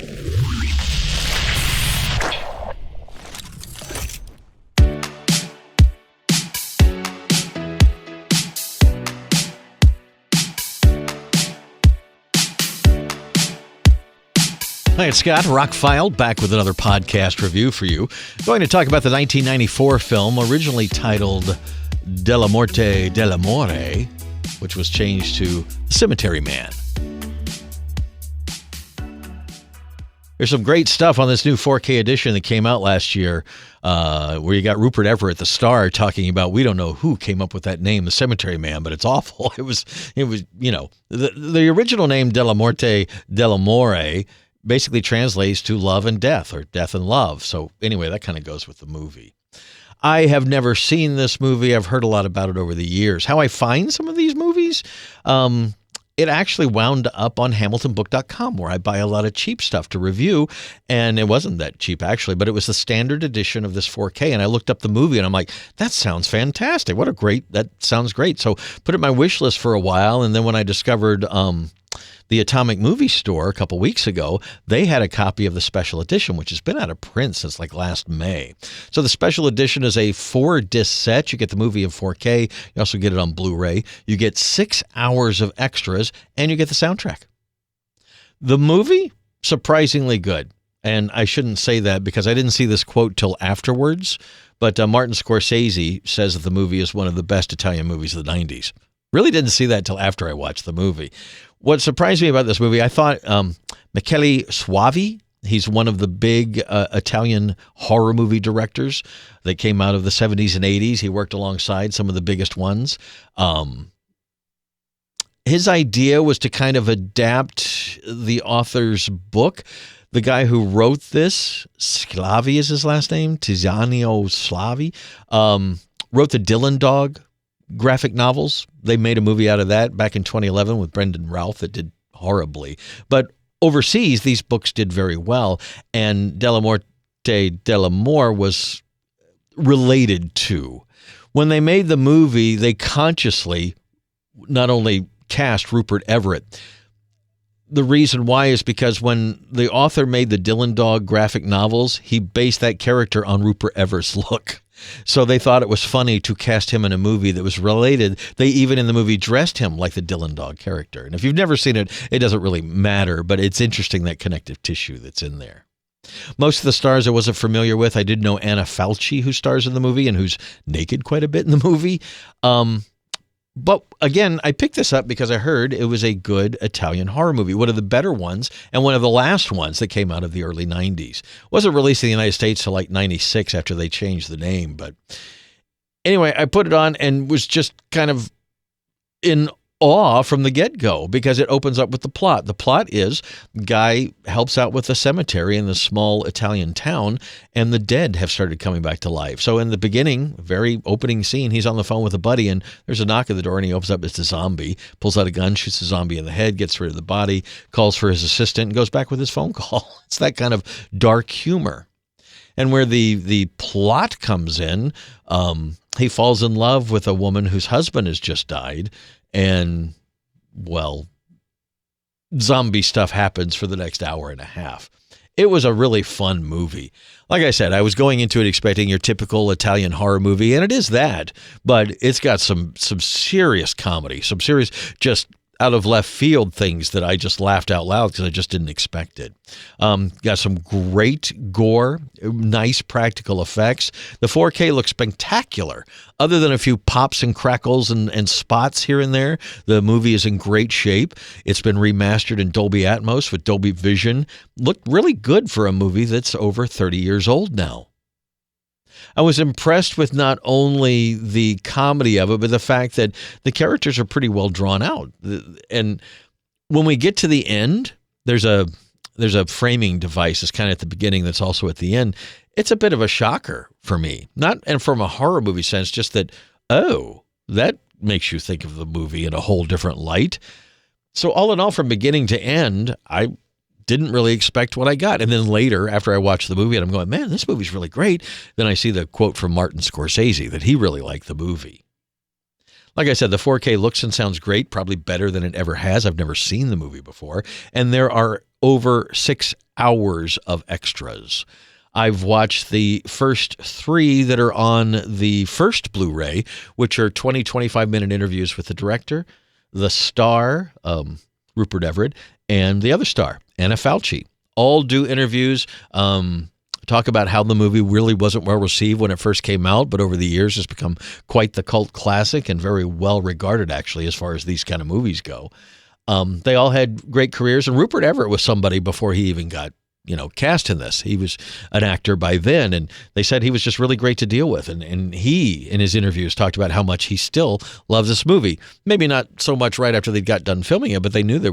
Hi, it's Scott, ROCKFILE, back with another podcast review for you. Going to talk about the 1994 film, originally titled DELLAMORTE DELLAMORE, which was changed to Cemetery Man. There's some great stuff on this new 4K edition that came out last year, where you got Rupert Everett, the star, talking about, we don't know who came up with that name, the Cemetery Man, but it's awful. It was, you know, the original name DELLAMORTE DELLAMORE basically translates to love and death, or death and love. So anyway, that kind of goes with the movie. I have never seen this movie. I've heard a lot about it over the years. How I find some of these movies? It actually wound up on HamiltonBook.com, where I buy a lot of cheap stuff to review, and it wasn't that cheap, actually, but it was the standard edition of this 4K, and I looked up the movie, and I'm like, that sounds fantastic. That sounds great. So put it in my wish list for a while, and then when I discovered the Atomic Movie Store a couple weeks ago, they had a copy of the special edition, which has been out of print since like last May. So the special edition is a 4-disc set. You get the movie in 4K. You also get it on Blu-ray. You get 6 hours of extras, and you get the soundtrack. The movie, surprisingly good. And I shouldn't say that because I didn't see this quote till afterwards, but Martin Scorsese says that the movie is one of the best Italian movies of the 90s. Really didn't see that till after I watched the movie. What surprised me about this movie, I thought Michele Soavi, he's one of the big Italian horror movie directors that came out of the 70s and 80s. He worked alongside some of the biggest ones. His idea was to kind of adapt the author's book. The guy who wrote this, Sclavi is his last name, Tiziano Slavi, wrote the Dylan Dog graphic novels. They made a movie out of that back in 2011 with Brendan Routh that did horribly. But overseas, these books did very well, and DELLAMORTE DELLAMORE was related to. When they made the movie, they consciously not only cast Rupert Everett. The reason why is because when the author made the Dylan Dog graphic novels, he based that character on Rupert Everett's look. So they thought it was funny to cast him in a movie that was related. They even in the movie dressed him like the Dylan Dog character. And if you've never seen it, it doesn't really matter, but it's interesting, that connective tissue that's in there. Most of the stars I wasn't familiar with. I did know Anna Falchi, who stars in the movie and who's naked quite a bit in the movie. But again, I picked this up because I heard it was a good Italian horror movie, one of the better ones, and one of the last ones that came out of the early 90s. Wasn't released in the United States till like 96 after they changed the name. But anyway, I put it on and was just kind of in awe from the get-go because it opens up with the plot. The plot is guy helps out with a cemetery in this small Italian town, and the dead have started coming back to life. So in the beginning, very opening scene, he's on the phone with a buddy, and there's a knock at the door, and he opens up. It's a zombie, pulls out a gun, shoots the zombie in the head, gets rid of the body, calls for his assistant, and goes back with his phone call. It's that kind of dark humor. And where the plot comes in, he falls in love with a woman whose husband has just died, and, well, zombie stuff happens for the next hour and a half. It was a really fun movie. Like I said, I was going into it expecting your typical Italian horror movie, and it is that, but it's got some serious comedy, some serious just out of left field things that I just laughed out loud because I just didn't expect it. Got some great gore, nice practical effects. The 4K looks spectacular. Other than a few pops and crackles and spots here and there, the movie is in great shape. It's been remastered in Dolby Atmos with Dolby Vision. Looked really good for a movie that's over 30 years old now. I was impressed with not only the comedy of it, but the fact that the characters are pretty well drawn out. And when we get to the end, there's a framing device that's kind of at the beginning that's also at the end. It's a bit of a shocker for me. Not and from a horror movie sense, just that, oh, that makes you think of the movie in a whole different light. So all in all, from beginning to end, I didn't really expect what I got. And then later, after I watched the movie and I'm going, man, this movie's really great, then I see the quote from Martin Scorsese that he really liked the movie. Like I said, the 4K looks and sounds great, probably better than it ever has. I've never seen the movie before. And there are over 6 hours of extras. I've watched the first 3 that are on the first Blu-ray, which are 25-minute interviews with the director, the star, Rupert Everett, and the other star, Anna Fauci. All do interviews, talk about how the movie really wasn't well received when it first came out, but over the years has become quite the cult classic and very well regarded, actually, as far as these kind of movies go. They all had great careers, and Rupert Everett was somebody before he even got cast in this. He was an actor by then, and they said he was just really great to deal with. And he, in his interviews, talked about how much he still loves this movie. Maybe not so much right after they got done filming it, but they knew they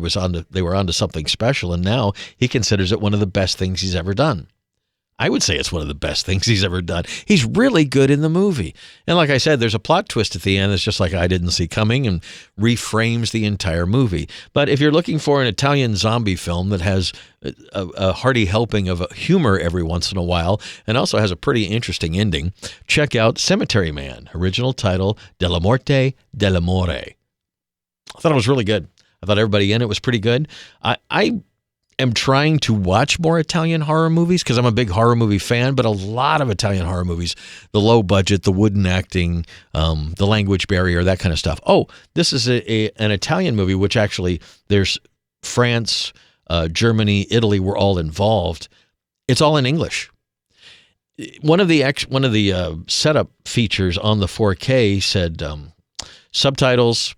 were onto something special, and now he considers it one of the best things he's ever done. I would say it's one of the best things he's ever done. He's really good in the movie. And like I said, there's a plot twist at the end that's just like I didn't see coming and reframes the entire movie. But if you're looking for an Italian zombie film that has a hearty helping of humor every once in a while and also has a pretty interesting ending, check out Cemetery Man, original title, DELLAMORTE DELLAMORE. I thought it was really good. I thought everybody in it was pretty good. I am trying to watch more Italian horror movies because I'm a big horror movie fan, but a lot of Italian horror movies, the low budget, the wooden acting, the language barrier, that kind of stuff. Oh, this is an Italian movie, which actually there's France, Germany, Italy were all involved. It's all in English. One of the setup features on the 4K said subtitles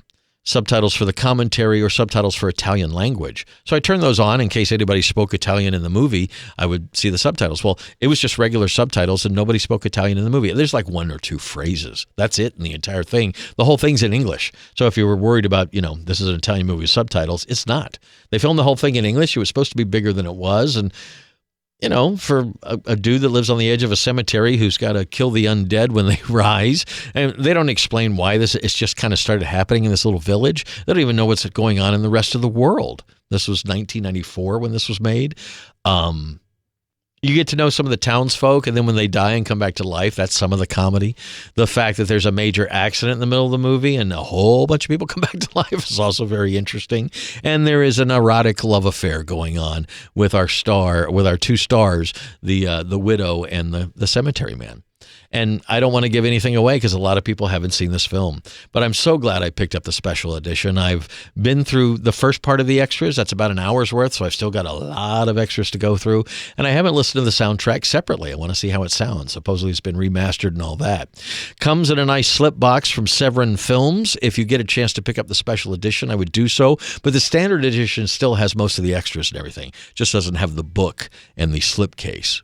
for the commentary, or subtitles for Italian language. So I turned those on in case anybody spoke Italian in the movie. I would see the subtitles. Well, it was just regular subtitles and nobody spoke Italian in the movie. There's like 1 or 2 phrases. That's it in the entire thing. The whole thing's in English. So if you were worried about, this is an Italian movie with subtitles, it's not. They filmed the whole thing in English. It was supposed to be bigger than it was. And for a dude that lives on the edge of a cemetery who's got to kill the undead when they rise, and they don't explain why it's just kind of started happening in this little village. They don't even know what's going on in the rest of the world. This was 1994 when this was made. You get to know some of the townsfolk, and then when they die and come back to life, that's some of the comedy. The fact that there's a major accident in the middle of the movie and a whole bunch of people come back to life is also very interesting. And there is an erotic love affair going on with our 2 stars, the widow and the cemetery man. And I don't want to give anything away because a lot of people haven't seen this film. But I'm so glad I picked up the special edition. I've been through the first part of the extras. That's about an hour's worth, so I've still got a lot of extras to go through. And I haven't listened to the soundtrack separately. I want to see how it sounds. Supposedly it's been remastered and all that. Comes in a nice slip box from Severin Films. If you get a chance to pick up the special edition, I would do so. But the standard edition still has most of the extras and everything. Just doesn't have the book and the slipcase.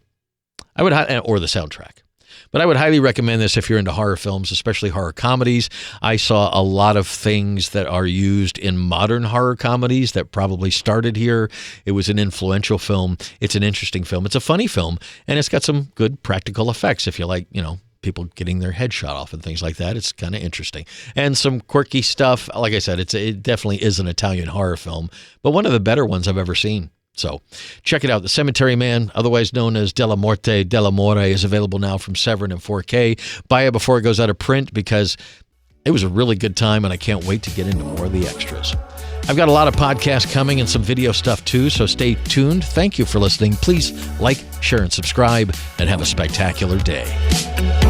Or the soundtrack. But I would highly recommend this if you're into horror films, especially horror comedies. I saw a lot of things that are used in modern horror comedies that probably started here. It was an influential film. It's an interesting film. It's a funny film, and it's got some good practical effects if you like, people getting their head shot off and things like that. It's kind of interesting. And some quirky stuff. Like I said, it definitely is an Italian horror film, but one of the better ones I've ever seen. So check it out. The Cemetery Man, otherwise known as DELLAMORTE DELLAMORE, is available now from Severin in 4K. Buy it before it goes out of print because it was a really good time, and I can't wait to get into more of the extras. I've got a lot of podcasts coming and some video stuff too, so stay tuned. Thank you for listening. Please like, share, and subscribe, and have a spectacular day.